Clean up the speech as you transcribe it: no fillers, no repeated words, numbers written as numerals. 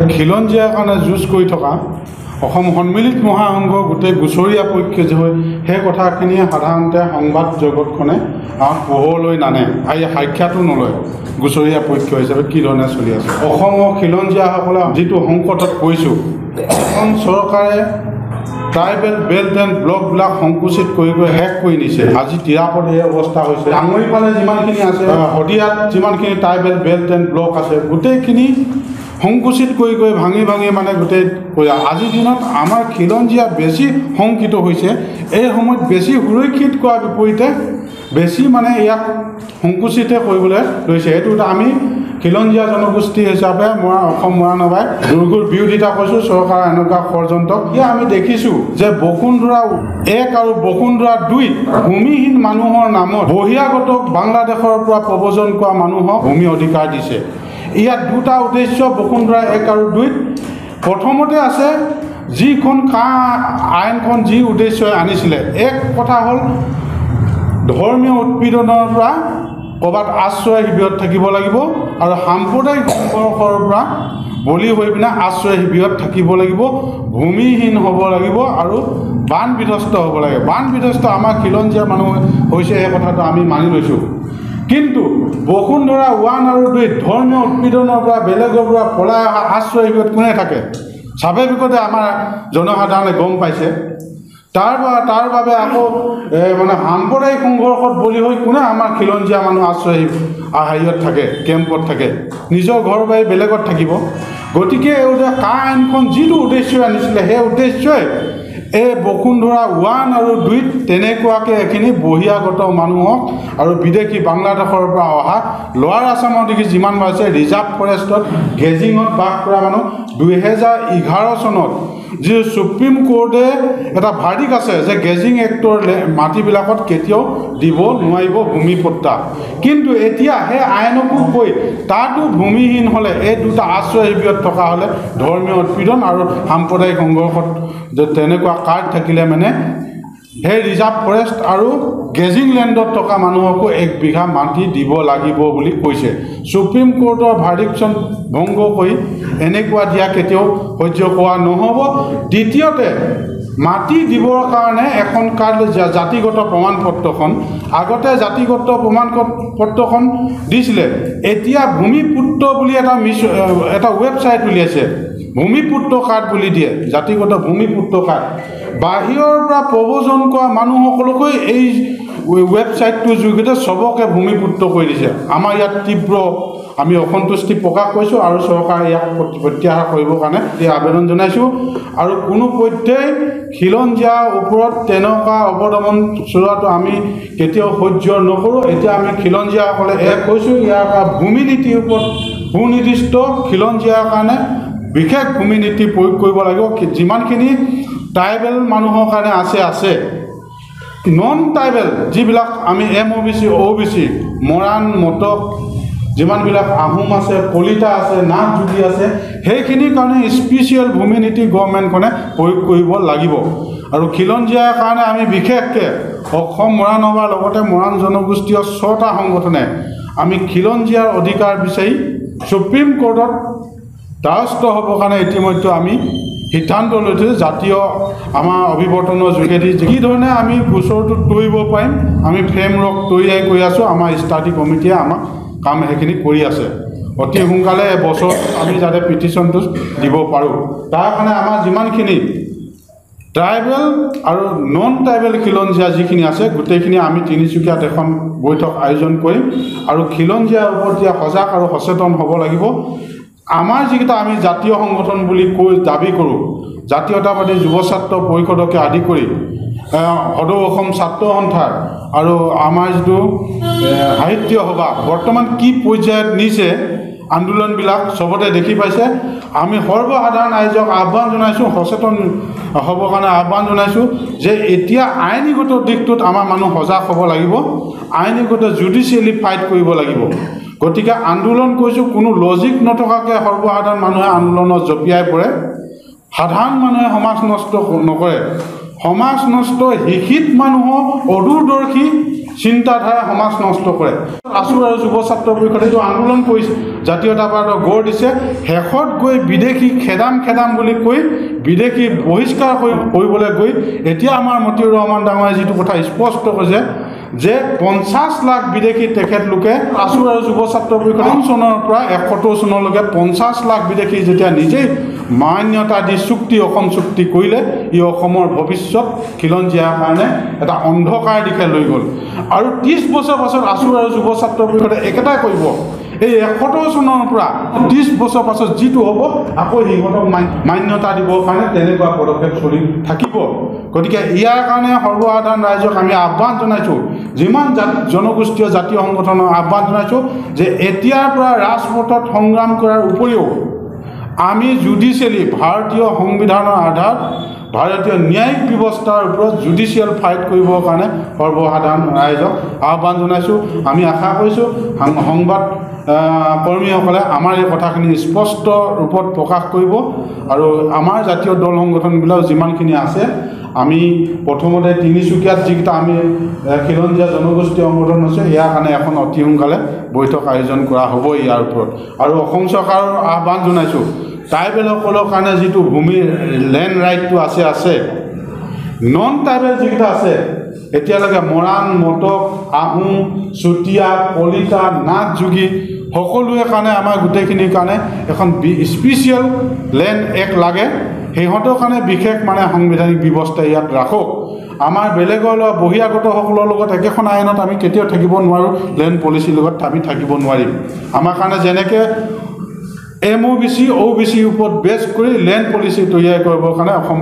খিলঞ্জীয়াৰ কাৰণে যুঁজ কৰি থকা অসম সন্মিলিত মহাসংঘৰ গোটেই গুচৰীয়া পক্ষ যে হয় সেই কথাখিনিয়ে সাধাৰণতে সংবাদ জগতখনে পোহৰলৈ নানে আৰু সাক্ষাতো নলয়। গুচৰীয়া পক্ষ হিচাপে কি ধৰণে চলি আছে অসমৰ খিলঞ্জীয়াসকলে যিটো সংকটত পৰিছোঁ, অসম চৰকাৰে ট্ৰাইবেল বেল্ট এণ্ড ব্লকবিলাক সংকুচিত কৰি শেষ কৰি নিছে। আজি তিৰাপত এই অৱস্থা হৈছে। ডাঙৰিফালে যিমানখিনি আছে, শদিয়াত যিমানখিনি ট্ৰাইবেল বেল্ট এণ্ড ব্লক আছে, গোটেইখিনি সংকুচিত কৰি ভাঙি মানে গোটেই আজিৰ দিনত আমাৰ খিলঞ্জীয়া বেছি শংকিত হৈছে। এই সময়ত বেছি সুৰক্ষিত কৰাৰ বিপৰীতে বেছি মানে ইয়াক সংকুচিতে কৰিবলৈ লৈছে। এইটো আমি খিলঞ্জীয়া জনগোষ্ঠী হিচাপে অসম মৰাণসভাই দুৰ্গুৰ বিৰোধিতা কৰিছোঁ চৰকাৰৰ এনেকুৱা ষড়যন্ত্ৰক। এতিয়া আমি দেখিছোঁ যে বসুন্ধৰা 1 আৰু বসুন্ধৰা 2 ভূমিহীন মানুহৰ নামত বহিৰাগতক বাংলাদেশৰ পৰা প্ৰব্ৰজন কৰা মানুহক ভূমি অধিকাৰ দিছে। ইয়াত দুটা উদ্দেশ্য বসুন্ধৰা 1 আৰু 2 প্ৰথমতে আছে যিখন আইনখন যি উদ্দেশ্যই আনিছিলে, এক কথা হ'ল ধৰ্মীয় উৎপীড়নৰ পৰা ক'ৰবাত আশ্ৰয় শিবিৰত থাকিব লাগিব আৰু সাম্প্ৰদায়িক সংঘৰ্ষৰ পৰা বলি হৈ পিনে আশ্ৰয় শিবিৰত থাকিব লাগিব, ভূমিহীন হ'ব লাগিব আৰু বান বিধ্বস্ত হ'ব লাগে। বান বিধ্বস্ত আমাৰ খিলঞ্জীয়া মানুহ হৈছে, সেই কথাটো আমি মানি লৈছোঁ। কিন্তু বসুন্ধৰা 1 আৰু 2 ধৰ্মীয় উৎপীড়নৰ পৰা বেলেগৰ পৰা পলাই অহা আশ্ৰয় শিবিৰত কোনে থাকে? স্বাভাৱিকতে আমাৰ জনসাধাৰণে গম পাইছে। তাৰ বাবে আকৌ মানে সাম্প্ৰদায়িক সংঘৰ্ষত বলি হৈ কোনে আমাৰ খিলঞ্জীয়া মানুহ আশ্ৰয় হেৰিয়ত থাকে, কেম্পত থাকে, নিজৰ ঘৰ বাৰী বেলেগত থাকিব। গতিকে আইনখন যিটো উদ্দেশ্যই আনিছিলে সেই উদ্দেশ্যই এই বসুন্ধৰা 1 আৰু 2 তেনেকুৱাকৈ এইখিনি বহিৰাগত মানুহক আৰু বিদেশী বাংলাদেশৰ পৰা অহা লোৱাৰ আছামৰ দিশে যিমান আছে ৰিজাৰ্ভ ফৰেষ্টত গেজিঙত বাস কৰা মানুহ 2011 চনত যি সুপ্ৰিম কোৰ্টে এটা ভাৰ্ডিক আছে যে গেজিং এক্টৰ মাটিবিলাকত কেতিয়াও দিব নোৱাৰিব ভূমিপট্টা। কিন্তু এতিয়া সেই আইনকো কৈ তাতো ভূমিহীন হ'লে এই দুটা আশ্ৰয় শিবিৰত থকা হ'লে ধৰ্মীয় উৎপীড়ন আৰু সাম্প্ৰদায়িক সংঘৰ্ষত তেনেকুৱা কাৰ্ড থাকিলে মানে সেই ৰিজাৰ্ভ ফৰেষ্ট আৰু গেজিং লেণ্ডত থকা মানুহকো 1 বিঘা মাটি দিব লাগিব বুলি কৈছে। সুপ্ৰিম কোৰ্টৰ ভাৰ্ডিকশ্যন ভংগ কৰি এনেকুৱা দিয়া কেতিয়াও সহ্য কৰা নহ'ব। দ্বিতীয়তে মাটি দিবৰ কাৰণে এখন কাৰ্ড জাতিগত প্ৰমাণপত্ৰখন, আগতে জাতিগত প্ৰমাণপত্ৰখন দিছিলে, এতিয়া ভূমিপুত্ৰ বুলি এটা ৱেবছাইট উলিয়াইছে, ভূমিপুত্ৰ কাৰ্ড বুলি দিয়ে, জাতিগত ভূমিপুত্ৰ কাৰ্ড। বাহিৰৰ পৰা প্ৰব্ৰজন কৰা মানুহসকলকৈ এই ৱেবছাইটটোৰ যোগেদি চবকে ভূমিপুত্ৰ কৰি দিছে। আমাৰ ইয়াত তীব্ৰ আমি অসন্তুষ্টি প্ৰকাশ কৰিছোঁ আৰু চৰকাৰে ইয়াক প্ৰত্যাহাৰ কৰিবৰ কাৰণে আবেদন জনাইছোঁ। আৰু কোনো পধ্যেই খিলঞ্জীয়াৰ ওপৰত তেনেকুৱা অৱদমন চলোৱাটো আমি কেতিয়াও সহ্য নকৰোঁ। এতিয়া আমি খিলঞ্জীয়াসকলে কৈছোঁ ইয়াৰ ভূমি নীতিৰ ওপৰত সুনিৰ্দিষ্ট খিলঞ্জীয়াৰ কাৰণে বিশেষ ভূমি নীতি প্ৰয়োগ কৰিব লাগিব। যিমানখিনি ট্ৰাইবেল মানুহৰ কাৰণে আছে নন ট্ৰাইবেল যিবিলাক আমি MOBC OBC মৰাণ মটক যিমানবিলাক আহোম আছে, কলিতা আছে, নাথ যোগী আছে, সেইখিনিৰ কাৰণে স্পেচিয়েল ভূমি নীতি গভৰ্ণমেণ্টখনে প্ৰয়োগ কৰিব লাগিব। আৰু খিলঞ্জীয়াৰ কাৰণে আমি বিশেষকৈ অসম মৰাণসভাৰ লগতে মৰাণ জনগোষ্ঠীয় 6টা সংগঠনে আমি খিলঞ্জীয়াৰ অধিকাৰ বিচাৰি সুপ্ৰিম কোৰ্টত দ্বাৰস্থ হ'বৰ কাৰণে ইতিমধ্যে আমি সিদ্ধান্ত লৈছোঁ। জাতীয় আমাৰ অভিৱৰ্তনৰ যোগেদি কি ধৰণে আমি গোচৰটো তৰিব পাৰিম, আমি ফ্ৰেমৱৰ্ক তৈয়াৰ কৰি আছোঁ। আমাৰ ষ্টাডি কমিটিয়ে আমাক কাম সেইখিনি কৰি আছে। অতি সোনকালে এবছৰ আমি যাতে পিটিশ্যনটো দিব পাৰোঁ, তাৰ কাৰণে আমাৰ যিমানখিনি ট্ৰাইবেল আৰু নন ট্ৰাইবেল খিলঞ্জীয়া যিখিনি আছে গোটেইখিনি আমি তিনিচুকীয়াত এখন বৈঠক আয়োজন কৰিম আৰু খিলঞ্জীয়াৰ ওপৰত সজাগ আৰু সচেতন হ'ব লাগিব। আমাৰ যিকেইটা আমি জাতীয় সংগঠন বুলি কৈ দাবী কৰোঁ, জাতীয়তাবাদী যুৱ ছাত্ৰ পৰিষদকে আদি কৰি সদৌ অসম ছাত্ৰ সন্থাৰ আৰু আমাৰ যিটো সাহিত্য সভা বৰ্তমান কি পৰ্যায়ত নিছে আন্দোলনবিলাক চবতে দেখি পাইছে। আমি সৰ্বসাধাৰণ ৰাইজক আহ্বান জনাইছোঁ, সচেতন হ'বৰ কাৰণে আহ্বান জনাইছোঁ যে এতিয়া আইনীগত দিশটোত আমাৰ মানুহ সজাগ হ'ব লাগিব, আইনীগত জুডিচিয়েলি ফাইট কৰিব লাগিব। গতিকে আন্দোলন কৰিছোঁ, কোনো লজিক নথকাকৈ সৰ্বসাধাৰণ মানুহে আন্দোলনত জঁপিয়াই পৰে। সাধাৰণ মানুহে সমাজ নষ্ট নকৰে, সমাজ নষ্ট শিক্ষিত মানুহক অদূৰদৰ্শী চিন্তাধাৰা সমাজ নষ্ট কৰে আছুৰ আৰু যুৱ ছাত্ৰ পৰিষদে এইটো আন্দোলন কৰিছে জাতীয়তাবাদৰ গঢ় দিছে শেষত গৈ বিদেশী খেদাম বুলি কৈ বিদেশী বহিষ্কাৰ কৰিবলৈ গৈ এতিয়া আমাৰ মতিউৰ ৰহমান ডাঙৰীয়াই যিটো কথা স্পষ্ট কৈছে যে 50 লাখ বিদেশী তেখেতলোকে আছুৰ আৰু যুৱ ছাত্ৰ পৰিষদে চনৰ পৰা 71 চনলৈকে 50 লাখ বিদেশী যেতিয়া নিজেই মান্যতা দি চুক্তি অসম চুক্তি কৰিলে ই অসমৰ ভৱিষ্যত খিলঞ্জীয়াৰ কাৰণে এটা অন্ধকাৰ দিশে লৈ গ'ল আৰু 30 বছৰ পাছত আছুৰ আৰু যুৱ ছাত্ৰ পৰিষদে একেটাই কৰিব এই 71 চনৰ পৰা 30 বছৰ পাছত যিটো হ'ব আকৌ সিহঁতক মান্যতা দিবৰ কাৰণে তেনেকুৱা পদক্ষেপ চলি থাকিব গতিকে ইয়াৰ কাৰণে সৰ্বসাধাৰণ ৰাইজক আমি আহ্বান জনাইছোঁ যিমান জনগোষ্ঠীয় জাতীয় সংগঠনৰ আহ্বান জনাইছোঁ যে এতিয়াৰ পৰা ৰাজপথত সংগ্ৰাম কৰাৰ উপৰিও আমি জুডিচিয়েলি ভাৰতীয় সংবিধানৰ আধাৰত ভাৰতীয় ন্যায়িক ব্যৱস্থাৰ ওপৰত জুডিচিয়েল ফাইট কৰিবৰ কাৰণে সৰ্বসাধাৰণ ৰাইজক আহ্বান জনাইছোঁ আমি আশা কৰিছোঁ সংবাদ কৰ্মীসকলে আমাৰ এই কথাখিনি স্পষ্ট ৰূপত প্ৰকাশ কৰিব আৰু আমাৰ জাতীয় দল সংগঠনবিলাক যিমানখিনি আছে আমি প্ৰথমতে তিনিচুকীয়াত যিকেইটা আমি খিলঞ্জীয়া জনগোষ্ঠীয় সংগঠন আছে ইয়াৰ কাৰণে এখন অতি সোনকালে বৈঠক আয়োজন কৰা হ'ব ইয়াৰ ওপৰত আৰু অসম চৰকাৰৰ আহ্বান জনাইছোঁ ট্ৰাইবেলসকলৰ কাৰণে যিটো ভূমিৰ লেণ্ড ৰাইটটো আছে নন ট্ৰাইবেল যিকেইটা আছে এতিয়ালৈকে মৰাণ মটক আহোম চুতীয়া কলিতা নাথ যোগী সকলোৱে কাৰণে আমাৰ গোটেইখিনিৰ কাৰণে এখন স্পেচিয়েল লেণ্ড এক্ট লাগে সিহঁতৰ কাৰণে বিশেষ মানে সাংবিধানিক ব্যৱস্থা ইয়াত ৰাখক আমাৰ বেলেগৰ বহিৰাগতসকলৰ লগত একেখন আইনত আমি কেতিয়াও থাকিব নোৱাৰোঁ লেণ্ড পলিচিৰ লগত আমি থাকিব নোৱাৰিম আমাৰ কাৰণে যেনেকৈ MOBC OBC ওপৰত বেছ কৰি লেণ্ড পলিচি তৈয়াৰ কৰিবৰ কাৰণে অসম